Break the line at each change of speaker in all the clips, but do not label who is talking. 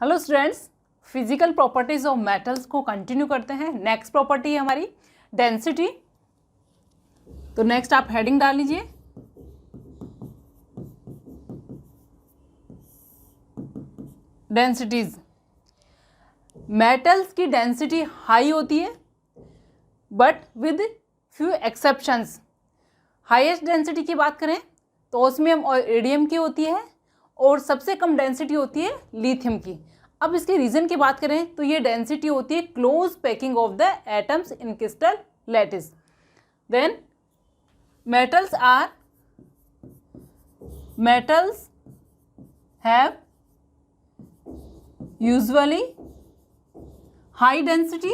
Hello students, physical properties of metals को continue करते हैं। नेक्स्ट प्रॉपर्टी है हमारी डेंसिटी। तो नेक्स्ट आप हेडिंग डाल लीजिए डेंसिटीज। मेटल्स की डेंसिटी हाई होती है but with few exceptions. Highest density की बात करें तो ऑस्मियम और इरिडियम की होती है और सबसे कम डेंसिटी होती है लिथियम की। अब इसके रीजन की बात करें तो ये डेंसिटी होती है close packing of the atoms in crystal lattice. Then metals have usually high density,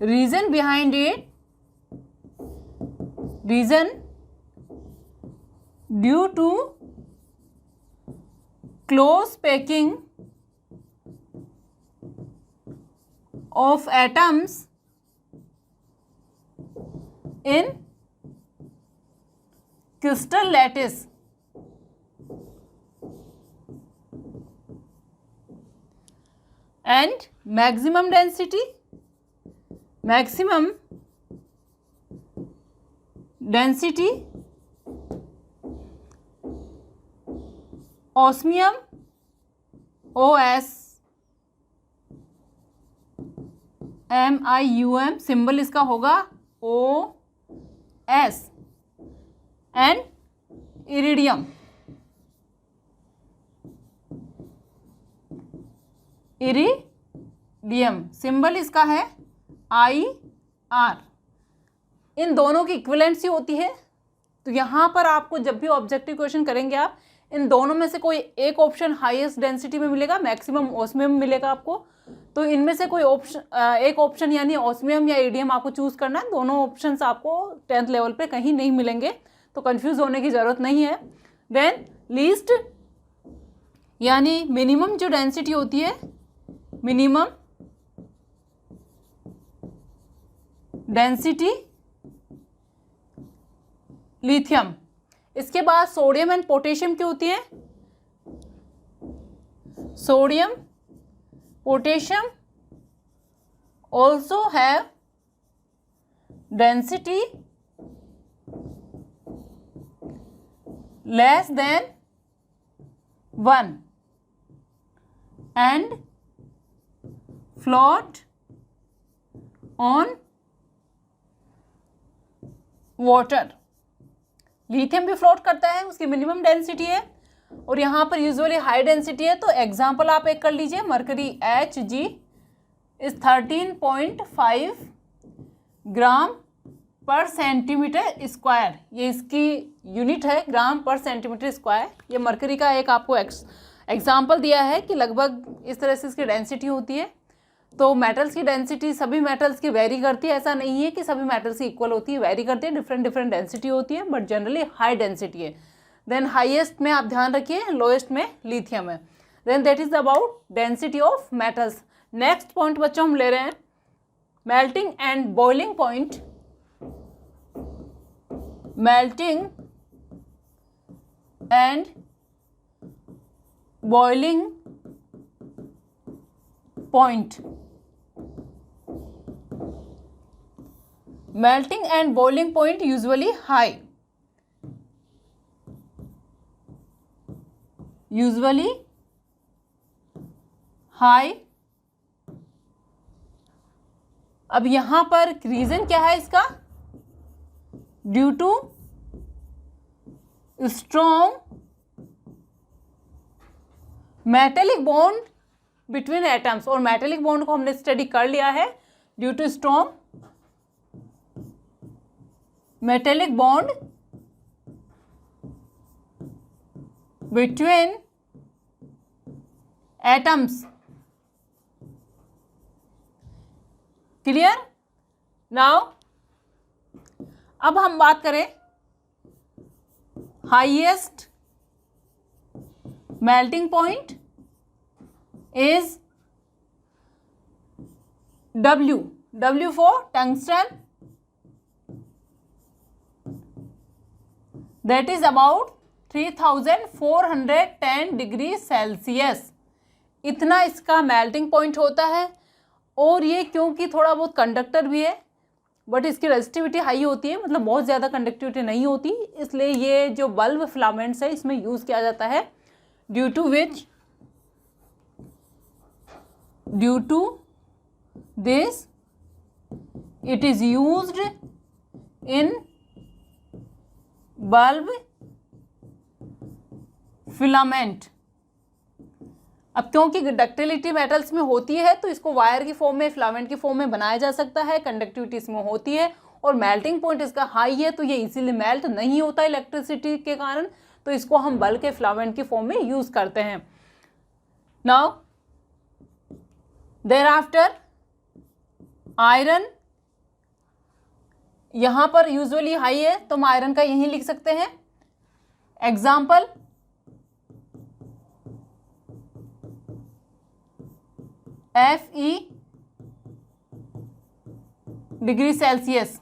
reason behind it, due to close packing of atoms in crystal lattice and maximum density osmium MIUM symbol इसका होगा OS and iridium symbol इसका है IR। इन दोनों की equivalency होती है। तो यहाँ पर आपको जब भी ऑब्जेक्टिव क्वेश्चन करेंगे आप इन दोनों में से कोई एक ऑप्शन हाईएस्ट डेंसिटी में मिलेगा, मैक्सिमम ऑस्मियम मिलेगा आपको। तो इनमें से कोई एक ऑप्शन यानी ऑस्मियम या इरिडियम आपको चूज करना है। दोनों ऑप्शंस आपको 10th लेवल पे कहीं नहीं मिलेंगे, तो कंफ्यूज होने की ज़रूरत नहीं है। देन लीस्ट यानी मिनिमम जो डेंसिटी होती है, मिनिमम डेंसिटी लिथियम। इसके बाद सोडियम एंड पोटेशियम की होती है। Sodium potassium also have density less than 1 and float on water। Lithium भी फ्लोट करता है, उसकी मिनिमम डेंसिटी है और यहाँ पर यूजुअली हाई डेंसिटी है। तो एग्जाम्पल आप एक कर लीजिए, मरकरी Hg इज 13.5 ग्राम पर सेंटीमीटर स्क्वायर। ये इसकी यूनिट है, ग्राम पर सेंटीमीटर स्क्वायर। ये मरकरी का एक आपको एग्जाम्पल दिया है कि लगभग इस तरह से इसकी डेंसिटी होती है। तो मेटल्स की डेंसिटी सभी मेटल्स की वेरी करती है, ऐसा नहीं है कि सभी मेटल्स की इक्वल होती है, वेरी करती है, डिफरेंट डेंसिटी होती है, बट जनरली हाई डेंसिटी है। देन हाईएस्ट में आप ध्यान रखिए, लोएस्ट में लिथियम है। Then that is about density of metals. Next point बच्चों हम ले रहे हैं melting and boiling point. Melting and boiling point. Melting and boiling point usually high, अब यहां पर रीजन क्या है इसका? Due to strong metallic bond between atoms. और मेटेलिक बॉन्ड को हमने स्टडी कर लिया है। Due to strong metallic bond between atoms. Clear? Now अब हम बात करें highest melting point is W for tungsten, that is about 3410 degree Celsius. इतना इसका मेल्टिंग पॉइंट होता है। और ये क्योंकि थोड़ा बहुत कंडक्टर भी है बट इसकी रेजिस्टिविटी हाई होती है, मतलब बहुत ज़्यादा कंडक्टिविटी नहीं होती, इसलिए ये जो बल्ब फिलामेंट्स है इसमें यूज़ किया जाता है। Due to this it is used in bulb filament. अब क्योंकि डक्टिलिटी मेटल्स में होती है तो इसको वायर की फॉर्म में, फिलामेंट की फॉर्म में बनाया जा सकता है। कंडक्टिविटी इसमें होती है और मेल्टिंग पॉइंट इसका हाई है, तो ये इजीली मेल्ट नहीं होता इलेक्ट्रिसिटी के कारण, तो इसको हम बल्ब के फिलामेंट की फॉर्म में यूज करते हैं। नाउ देयर आफ्टर आयरन, यहां पर यूजुअली हाई है तो हम आयरन का यही लिख सकते हैं। एग्जाम्पल, Fe डिग्री सेल्सियस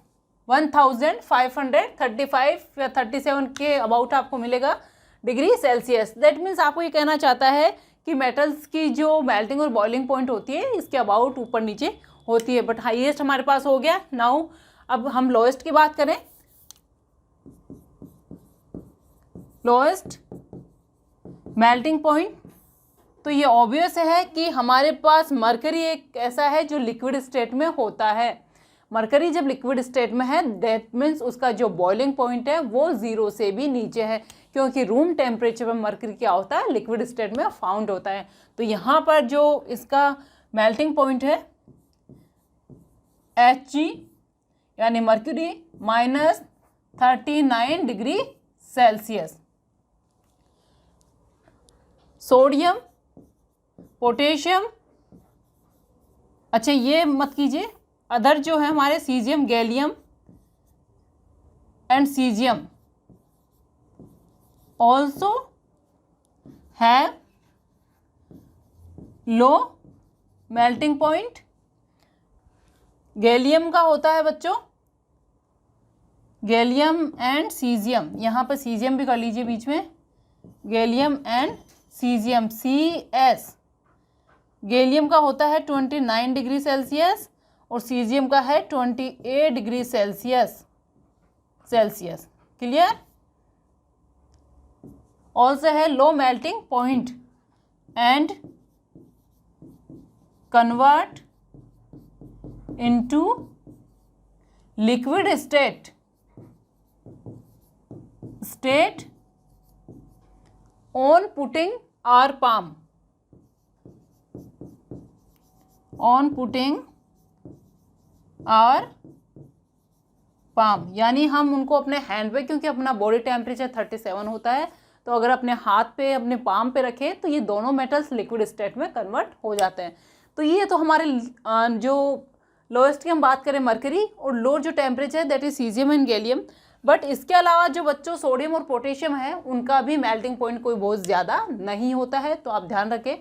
1535 या 37 के अबाउट आपको मिलेगा डिग्री सेल्सियस। दैट मीन्स आपको ये कहना चाहता है कि मेटल्स की जो मेल्टिंग और बॉइलिंग पॉइंट होती है इसके अबाउट ऊपर नीचे होती है, बट हाईएस्ट हमारे पास हो गया। नाउ अब हम लोएस्ट की बात करें। लोएस्ट मेल्टिंग पॉइंट, तो ये ऑब्वियस है कि हमारे पास मरकरी एक ऐसा है जो लिक्विड स्टेट में होता है। मरकरी जब लिक्विड स्टेट में है दैट मीन्स उसका जो बॉइलिंग पॉइंट है वो 0 से भी नीचे है, क्योंकि रूम टेम्परेचर पर मरकरी क्या होता है, लिक्विड स्टेट में फाउंड होता है। तो यहाँ पर जो इसका मेल्टिंग पॉइंट है Hg यानी mercury -39 degree Celsius. Sodium, potassium, अच्छा ये मत कीजिए, अदर जो है हमारे caesium, gallium and caesium also have low melting point. Gallium का होता है बच्चों, गैलियम एंड सीजियम, यहाँ पर सीजियम भी कर लीजिए बीच में, gallium and caesium CS। Gallium का होता है 29 डिग्री सेल्सियस और सीजियम का है 28 डिग्री सेल्सियस। क्लियर? ऑल्सो है low melting point and convert into liquid state on putting our palm, यानी हम उनको अपने हैंड पे, क्योंकि अपना बॉडी टेम्परेचर 37 होता है, तो अगर अपने हाथ पे, अपने पाम पे रखें तो ये दोनों मेटल्स लिक्विड स्टेट में कन्वर्ट हो जाते हैं। तो ये तो हमारे जो लोएस्ट की हम बात करें मरकरी, और लो जो temperature that is caesium and gallium. But इसके अलावा जो बच्चों सोडियम और पोटेशियम है उनका भी मेल्टिंग पॉइंट कोई बहुत ज़्यादा नहीं होता है, तो आप ध्यान रखें।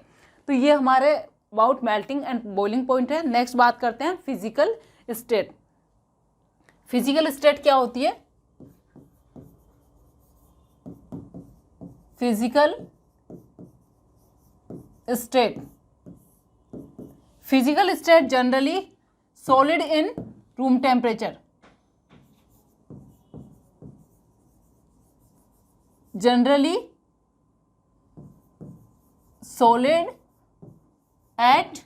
तो ये हमारे about melting and boiling point है। नेक्स्ट बात करते हैं फिजिकल स्टेट। फिजिकल स्टेट क्या होती है? Physical state generally solid in room temperature, generally solid at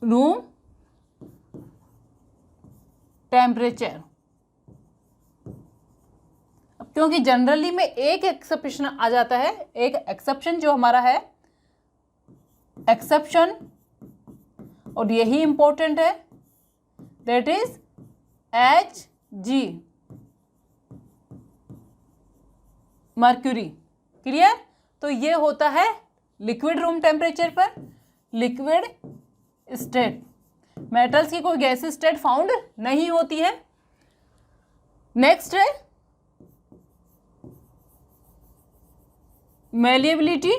room temperature। अब क्योंकि जनरली में एक एक्सेप्शन आ जाता है, एक एक्सेप्शन जो हमारा है एक्सेप्शन, और यही इंपॉर्टेंट है, that is Hg mercury. Clear? तो ये होता है लिक्विड रूम टेम्परेचर पर लिक्विड स्टेट। मेटल्स की कोई गैस स्टेट फाउंड नहीं होती है। नेक्स्ट है मेलिएबिलिटी।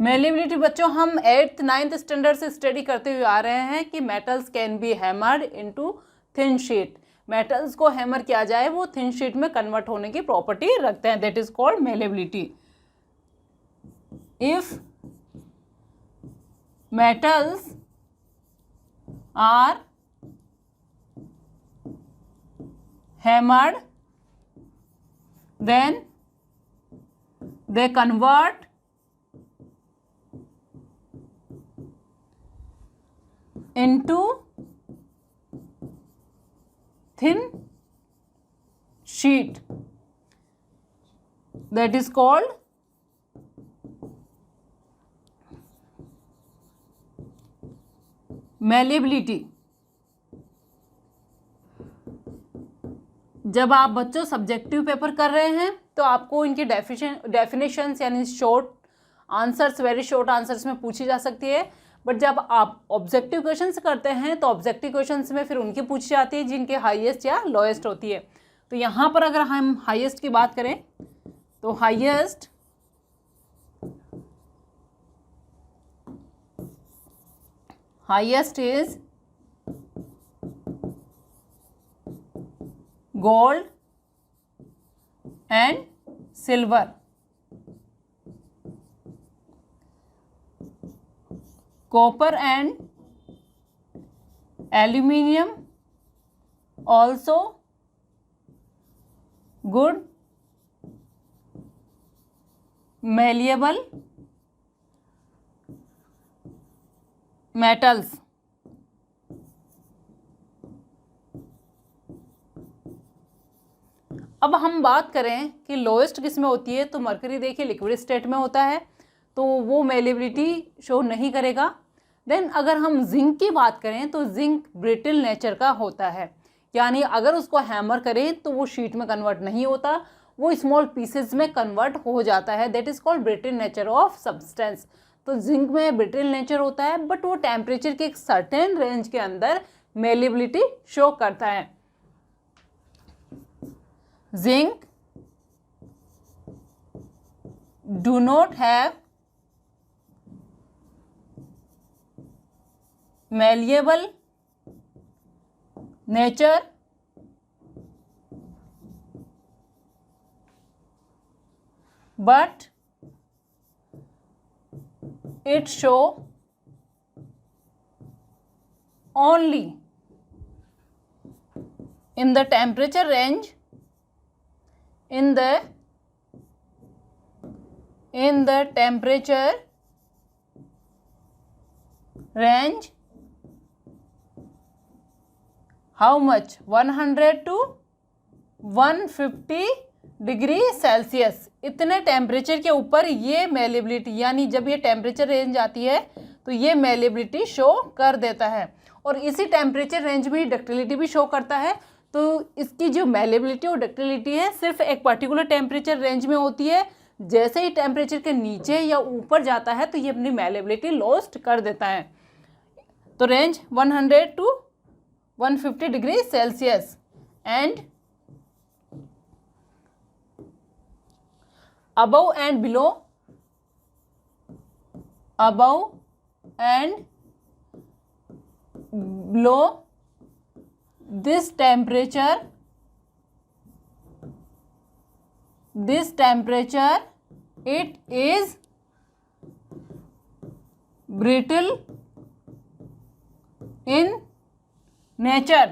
मेलिएबिलिटी बच्चों हम 8th 9th स्टैंडर्ड से स्टडी करते हुए आ रहे हैं कि metals can be hammered into thin sheet, metals को हैमर किया जाए वो थिन शीट में कन्वर्ट होने की प्रॉपर्टी रखते हैं, that is called malleability. If metals are hammered, then they convert into thin sheet, that is called malleability. जब आप बच्चों सब्जेक्टिव पेपर कर रहे हैं तो आपको इनकी डेफिनेशंस यानी short answers, very short answers में पूछी जा सकती है, बट जब आप ऑब्जेक्टिव क्वेश्चंस करते हैं तो ऑब्जेक्टिव क्वेश्चंस में फिर उनकी पूछी जाती है जिनके हाईएस्ट या लोएस्ट होती है। तो यहाँ पर अगर हम हाईएस्ट की बात करें तो highest is gold and silver. Copper and aluminium also good malleable metals। अब हम बात करें कि लोएस्ट किस में होती है, तो मरकरी देखिए लिक्विड स्टेट में होता है तो वो मेलेबिलिटी शो नहीं करेगा। देन अगर हम जिंक की बात करें तो जिंक ब्रिटल नेचर का होता है, यानी अगर उसको हैमर करें तो वो शीट में कन्वर्ट नहीं होता, वो स्मॉल पीसेस में कन्वर्ट हो जाता है, that is called brittle nature of substance. तो जिंक में ब्रिटल नेचर होता है बट वो टेम्परेचर के एक सर्टेन रेंज के अंदर मेलेबिलिटी शो करता है। Zinc do not have malleable nature but it show only in the temperature range in the temperature range how much 100 to 150 degree Celsius, इतने टेम्परेचर के ऊपर ये मेलेबिलिटी, यानी जब ये टेम्परेचर रेंज आती है तो ये मेलेबिलिटी शो कर देता है। और इसी टेम्परेचर रेंज में डक्टिलिटी भी शो करता है। तो इसकी जो मेलेबिलिटी और डक्टिलिटी है सिर्फ एक पर्टिकुलर टेम्परेचर रेंज में होती है, जैसे ही टेम्परेचर के नीचे या ऊपर जाता है तो ये अपनी मेलेबिलिटी लॉस्ट कर देता है। तो range 100 to 150 degree Celsius and above and below this temperature it is brittle in nature।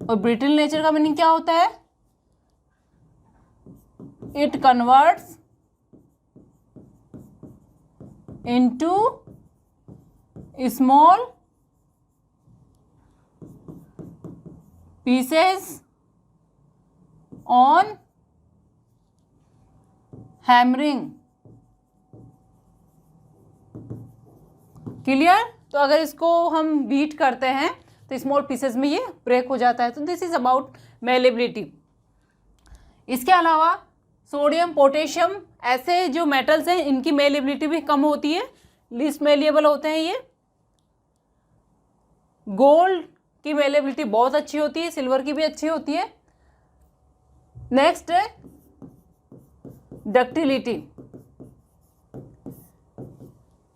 और ब्रिटल नेचर का मीनिंग क्या होता है? It converts into small pieces on hammering. Clear? तो अगर इसको हम बीट करते हैं तो स्मॉल पीसेस में ये ब्रेक हो जाता है। तो दिस इज अबाउट मेलेबिलिटी। इसके अलावा सोडियम, पोटेशियम ऐसे जो मेटल्स हैं इनकी मेलेबिलिटी भी कम होती है, लीस्ट मेलिएबल होते हैं ये। गोल्ड की मेलेबिलिटी बहुत अच्छी होती है, सिल्वर की भी अच्छी होती है। नेक्स्ट है डक्टिलिटी।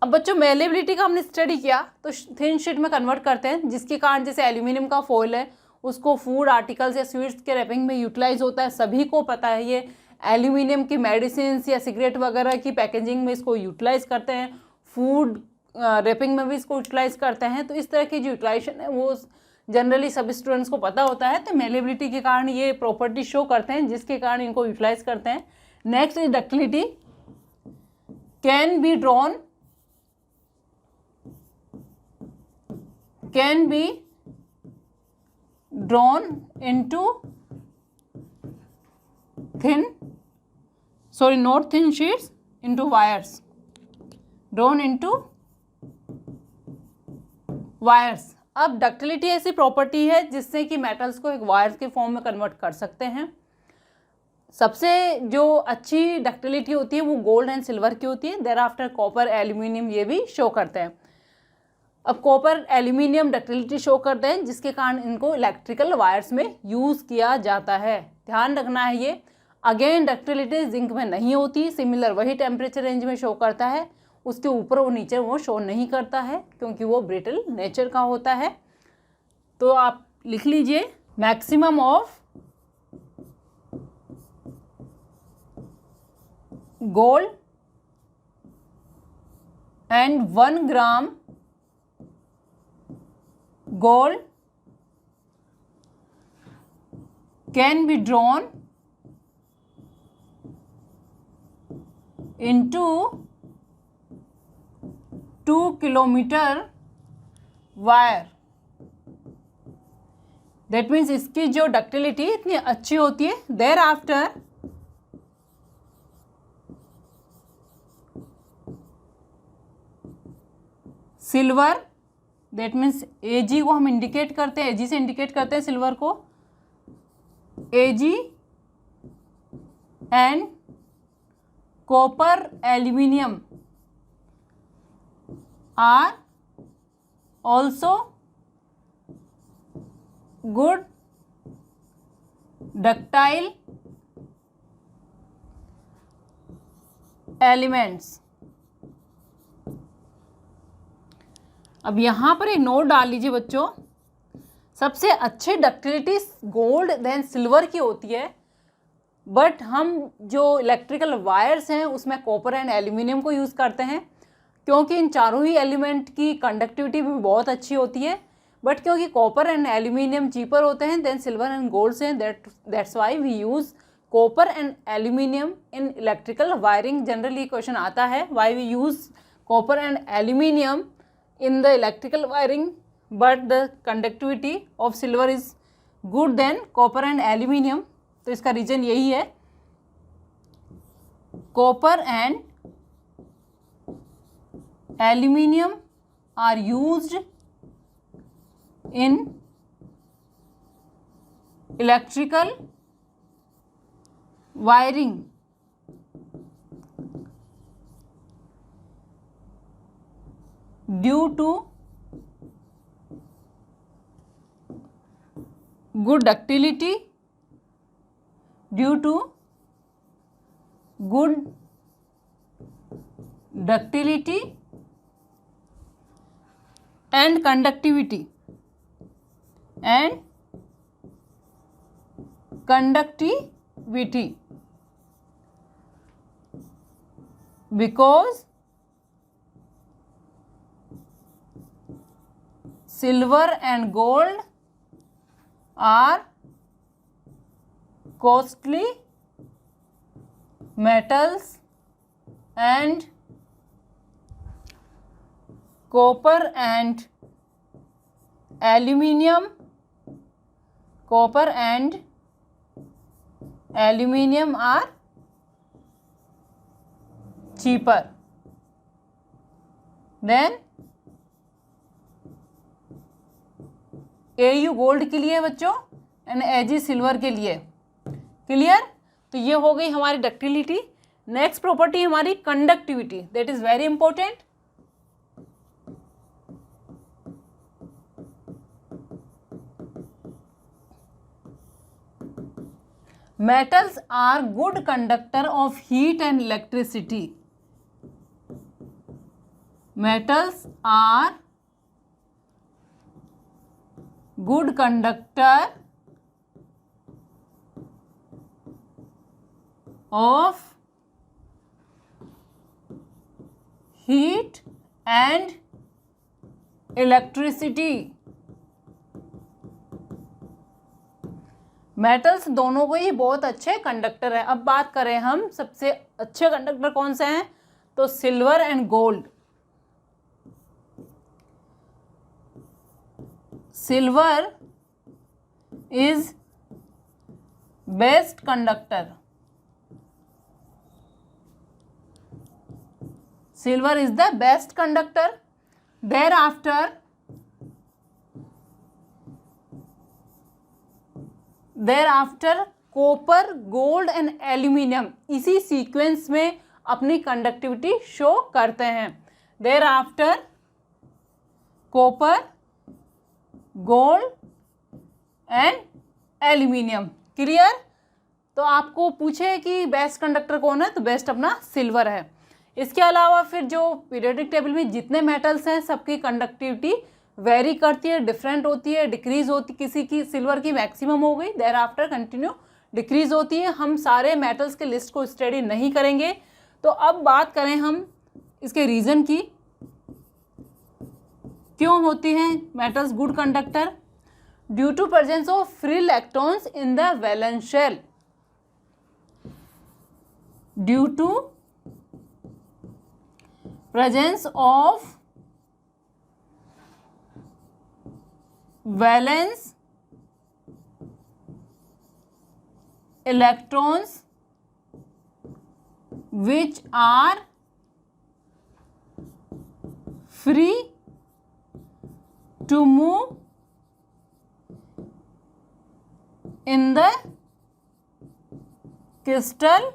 अब बच्चों मेलेबिलिटी का हमने स्टडी किया तो थिन शीट में कन्वर्ट करते हैं, जिसके कारण जैसे एल्यूमिनियम का फॉइल है उसको फूड आर्टिकल्स या स्वीट्स के रैपिंग में यूटिलाइज होता है, सभी को पता है ये। एल्यूमिनियम की मेडिसिन या सिगरेट वगैरह की पैकेजिंग में इसको यूटिलाइज करते हैं, फूड रैपिंग में भी इसको यूटिलाइज करते हैं। तो इस तरह की जो यूटिलाइजेशन है वो जनरली सब स्टूडेंट्स को पता होता है। तो मेलेबिलिटी के कारण ये प्रॉपर्टी शो करते हैं, जिसके कारण इनको यूटिलाइज करते हैं। Next is ductility, can be drawn into not thin sheets, into wires, drawn into wires। अब डक्टिलिटी ऐसी प्रॉपर्टी है जिससे कि मेटल्स को एक वायर्स के फॉर्म में कन्वर्ट कर सकते हैं। सबसे जो अच्छी डक्टिलिटी होती है वो गोल्ड एंड सिल्वर की होती है। देयर आफ्टर कॉपर, एल्यूमिनियम ये भी शो करते हैं। अब कॉपर, एल्यूमिनियम डक्टिलिटी शो करते हैं, जिसके कारण इनको इलेक्ट्रिकल वायर्स में यूज़ किया जाता है। ध्यान रखना है ये। अगेन डक्टिलिटी जिंक में नहीं होती, सिमिलर वही टेम्परेचर रेंज में शो करता है, उसके ऊपर और नीचे वो शो नहीं करता है क्योंकि वो ब्रिटल नेचर का होता है। तो आप लिख लीजिए, maximum of gold and 1 gram gold can be drawn into 2 kilometer wire। That means इसकी जो डक्टिलिटी इतनी अच्छी होती है। Thereafter silver, that means Ag को हम इंडिकेट करते हैं, Ag से इंडिकेट करते हैं सिल्वर को, Ag and copper, aluminium are also good ductile elements. अब यहाँ पर एक नोट डाल लीजिए बच्चों, सबसे अच्छी डक्टिलिटी गोल्ड देन सिल्वर की होती है, बट हम जो इलेक्ट्रिकल वायर्स हैं उसमें कॉपर एंड एल्यूमिनियम को यूज़ करते हैं, क्योंकि इन चारों ही एलिमेंट की कंडक्टिविटी भी बहुत अच्छी होती है। बट क्योंकि कॉपर एंड एल्यूमिनियम चीपर होते हैं देन सिल्वर एंड गोल्ड से, that's why we use copper and aluminium in electrical wiring. Generally question आता है, why we use copper and aluminium in the electrical wiring but the conductivity of silver is good than copper and aluminium। तो इसका reason यही है, copper and aluminium are used in electrical wiring due to good ductility, and conductivity because silver and gold are costly metals and copper and aluminium are cheaper than AU gold के लिए बच्चों and Ag silver के लिए। Clear? तो ये हो गई हमारी डक्टिलिटी। नेक्स्ट प्रॉपर्टी हमारी conductivity, that is very important. Metals are good conductor of heat and electricity. metals are good conductor of heat and electricity। Metals दोनों को ही बहुत अच्छे कंडक्टर है। अब बात करें हम सबसे अच्छे कंडक्टर कौन से हैं, तो silver and gold. Silver is best conductor. Silver is the best conductor. Thereafter copper, gold and aluminium इसी सीक्वेंस में अपनी कंडक्टिविटी शो करते हैं। Thereafter copper, gold and aluminium. Clear? तो आपको पूछे कि बेस्ट कंडक्टर कौन है, तो बेस्ट अपना सिल्वर है। इसके अलावा फिर जो पीरियोडिक टेबल में जितने मेटल्स हैं सबकी कंडक्टिविटी वेरी करती है, डिफरेंट होती है, डिक्रीज होती। किसी की सिल्वर की मैक्सिमम हो गई, देयर आफ्टर कंटिन्यू डिक्रीज होती है। हम सारे मेटल्स के लिस्ट को स्टडी नहीं करेंगे। तो अब बात करें हम इसके रीज़न की, क्यों होती हैं metals good conductor. Due to presence of free electrons in the valence shell. Due to presence of valence electrons which are free to move in the crystal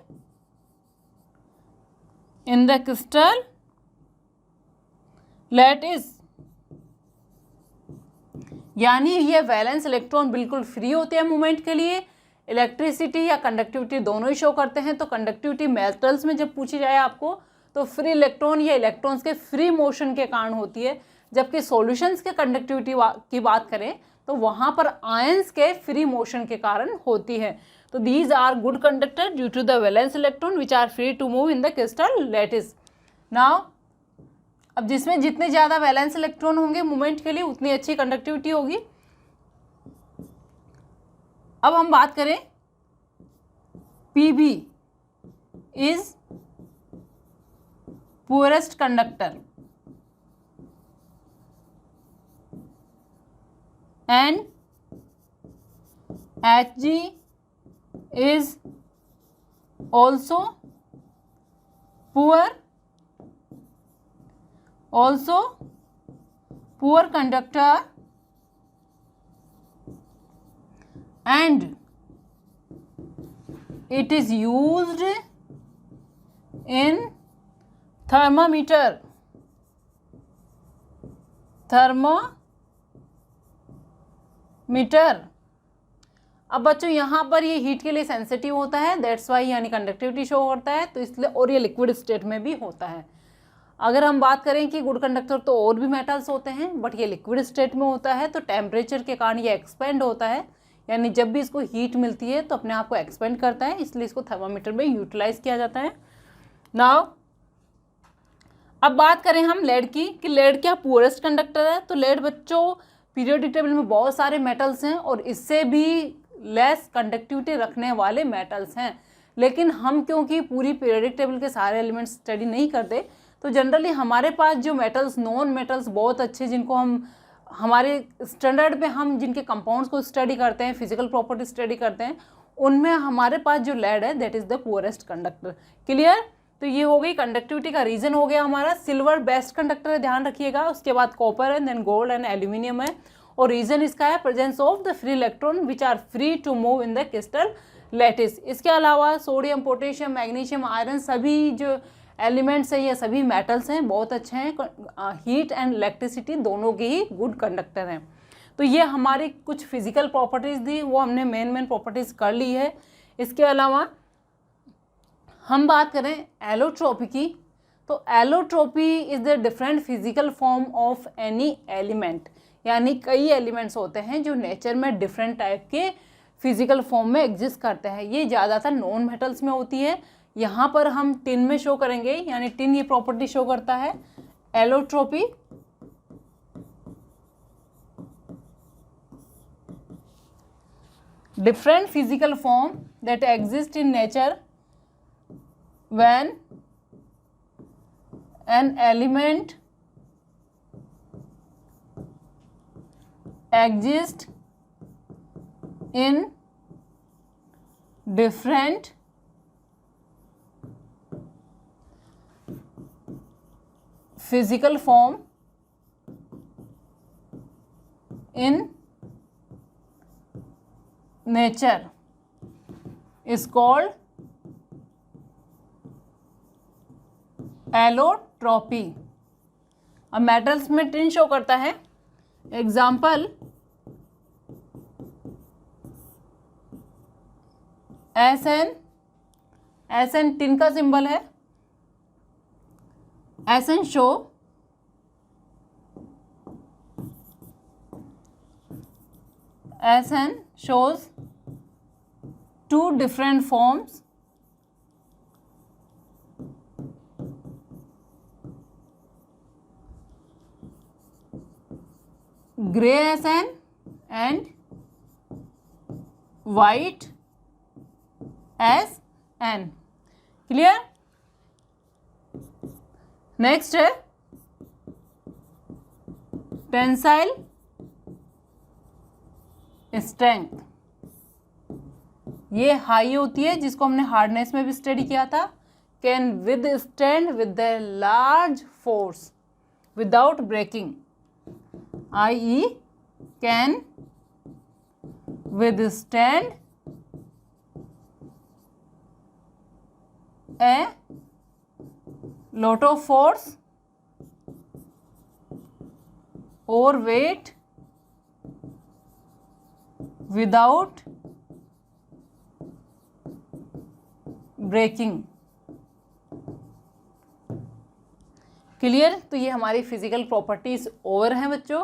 lattice. यानी ये वैलेंस इलेक्ट्रॉन बिल्कुल free होते हैं movement के लिए, electricity या conductivity दोनों ही show करते हैं। तो कंडक्टिविटी मेटल्स में जब पूछी जाए आपको, तो फ्री इलेक्ट्रॉन या इलेक्ट्रॉन्स के फ्री मोशन के कारण होती है। जबकि सॉल्यूशंस के कंडक्टिविटी की बात करें तो वहाँ पर आयंस के फ्री मोशन के कारण होती है। तो these are good conductor due to the valence electron which are free to move in the crystal lattice. Now अब जिसमें जितने ज़्यादा वैलेंस इलेक्ट्रॉन होंगे मूवमेंट के लिए उतनी अच्छी कंडक्टिविटी होगी। अब हम बात करें Pb is poorest conductor and Hg is also poor conductor and it is used in thermometer. अब बच्चों यहाँ पर ये हीट के लिए सेंसिटिव होता है, दैट्स वाई यानी कंडक्टिविटी शो करता है, तो इसलिए और ये लिक्विड स्टेट में भी होता है। अगर हम बात करें कि गुड कंडक्टर तो और भी मेटल्स होते हैं, बट ये लिक्विड स्टेट में होता है, तो टेम्परेचर के कारण ये एक्सपेंड होता है, यानी जब भी इसको हीट मिलती है तो अपने आप को एक्सपेंड करता है, इसलिए इसको थर्मामीटर में यूटिलाइज किया जाता है। नाउ अब बात करें हम लेड की कि लेड क्या पुअरेस्ट कंडक्टर है। तो लेड बच्चों पीरियोडिक टेबल में बहुत सारे मेटल्स हैं और इससे भी लेस कंडक्टिविटी रखने वाले मेटल्स हैं, लेकिन हम क्योंकि पूरी पीरियोडिक टेबल के सारे एलिमेंट्स स्टडी नहीं करते, तो जनरली हमारे पास जो मेटल्स नॉन मेटल्स बहुत अच्छे जिनको हम हमारे स्टैंडर्ड में हम जिनके कंपाउंड्स को स्टडी करते हैं, फिजिकल प्रॉपर्टी स्टडी करते हैं, उनमें हमारे पास जो लेड है that is the poorest conductor. Clear? तो ये हो गई कंडक्टिविटी का रीजन हो गया हमारा। सिल्वर बेस्ट कंडक्टर है, ध्यान रखिएगा। उसके बाद कॉपर है, देन गोल्ड एंड एल्यूमिनियम है, और रीजन इसका है presence of the free electron which are free to move in the crystal lattice. इसके अलावा सोडियम, पोटेशियम, मैग्नीशियम, आयरन सभी जो एलिमेंट्स हैं ये सभी मेटल्स हैं, बहुत अच्छे हैं, हीट एंड इलेक्ट्रिसिटी दोनों के ही गुड कंडक्टर हैं। तो ये हमारी कुछ फिजिकल प्रॉपर्टीज़ थी, वो हमने मेन प्रॉपर्टीज़ कर ली है। इसके अलावा हम बात करें एलोट्रोपी की, तो allotropy is the different physical form of any element, यानी कई एलिमेंट्स होते हैं जो नेचर में डिफरेंट टाइप के फिजिकल फॉर्म में एग्जिस्ट करते हैं। ये ज़्यादातर नॉन मेटल्स में होती है। यहाँ पर हम टिन में शो करेंगे, यानी टिन ये प्रॉपर्टी शो करता है allotropy. Different physical form that exist in nature when an element exist in different physical form in nature is called allotropy. अब मेटल्स में टिन शो करता है, एग्जाम्पल SN टिन का सिंबल है। SN shows two different forms gray SN and white SN। Clear? Next है tensile strength. ये high होती है, जिसको हमने हार्डनेस में भी स्टडी किया था। Can withstand with the large force without breaking, i.e. can withstand a lot of force or weight without breaking। Clear? तो ये हमारी फिजिकल प्रॉपर्टीज ओवर हैं बच्चों।